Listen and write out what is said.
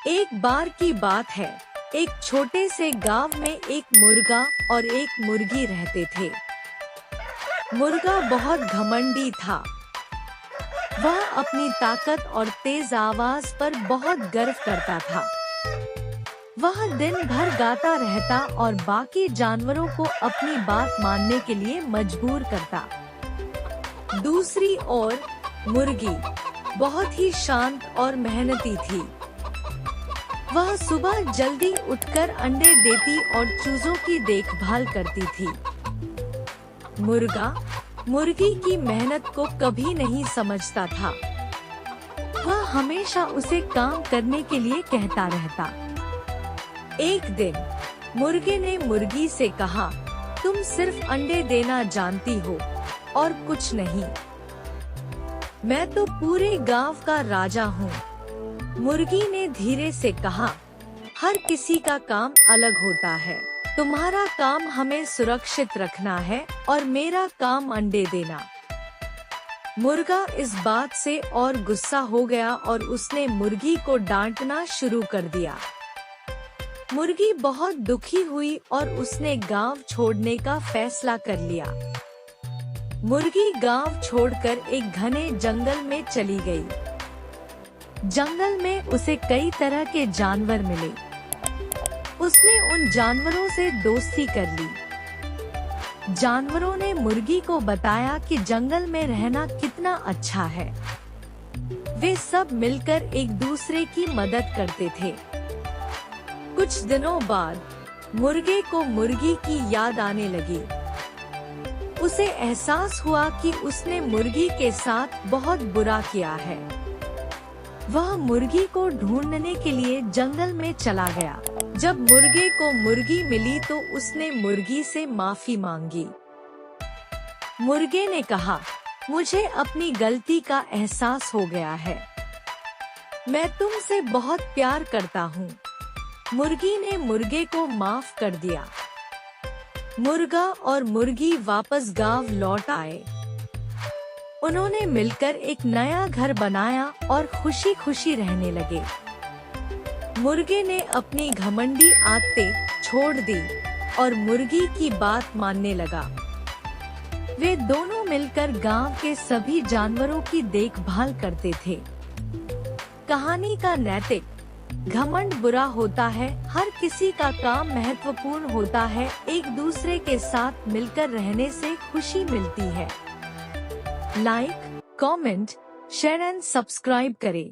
एक बार की बात है, एक छोटे से गांव में एक मुर्गा और एक मुर्गी रहते थे। मुर्गा बहुत घमंडी था। वह अपनी ताकत और तेज आवाज पर बहुत गर्व करता था। वह दिन भर गाता रहता और बाकी जानवरों को अपनी बात मानने के लिए मजबूर करता। दूसरी ओर मुर्गी बहुत ही शांत और मेहनती थी। वह सुबह जल्दी उठकर अंडे देती और चूजों की देखभाल करती थी। मुर्गा मुर्गी की मेहनत को कभी नहीं समझता था। वह हमेशा उसे काम करने के लिए कहता रहता। एक दिन मुर्गे ने मुर्गी से कहा, तुम सिर्फ अंडे देना जानती हो और कुछ नहीं। मैं तो पूरे गांव का राजा हूँ। मुर्गी ने धीरे से कहा, हर किसी का काम अलग होता है। तुम्हारा काम हमें सुरक्षित रखना है और मेरा काम अंडे देना। मुर्गा इस बात से और गुस्सा हो गया और उसने मुर्गी को डांटना शुरू कर दिया। मुर्गी बहुत दुखी हुई और उसने गांव छोड़ने का फैसला कर लिया। मुर्गी गांव छोड़कर एक घने जंगल में चली गई। जंगल में उसे कई तरह के जानवर मिले। उसने उन जानवरों से दोस्ती कर ली। जानवरों ने मुर्गी को बताया कि जंगल में रहना कितना अच्छा है। वे सब मिलकर एक दूसरे की मदद करते थे। कुछ दिनों बाद मुर्गे को मुर्गी की याद आने लगी। उसे एहसास हुआ कि उसने मुर्गी के साथ बहुत बुरा किया है। वह मुर्गी को ढूंढने के लिए जंगल में चला गया। जब मुर्गे को मुर्गी मिली तो उसने मुर्गी से माफी मांगी। मुर्गे ने कहा, मुझे अपनी गलती का एहसास हो गया है। मैं तुमसे बहुत प्यार करता हूँ। मुर्गी ने मुर्गे को माफ कर दिया। मुर्गा और मुर्गी वापस गांव लौट आए। उन्होंने मिलकर एक नया घर बनाया और खुशी खुशी रहने लगे। मुर्गे ने अपनी घमंडी आदतें छोड़ दी और मुर्गी की बात मानने लगा। वे दोनों मिलकर गांव के सभी जानवरों की देखभाल करते थे। कहानी का नैतिक: घमंड बुरा होता है, हर किसी का काम महत्वपूर्ण होता है, एक दूसरे के साथ मिलकर रहने से खुशी मिलती है। Like, comment, share and subscribe करें।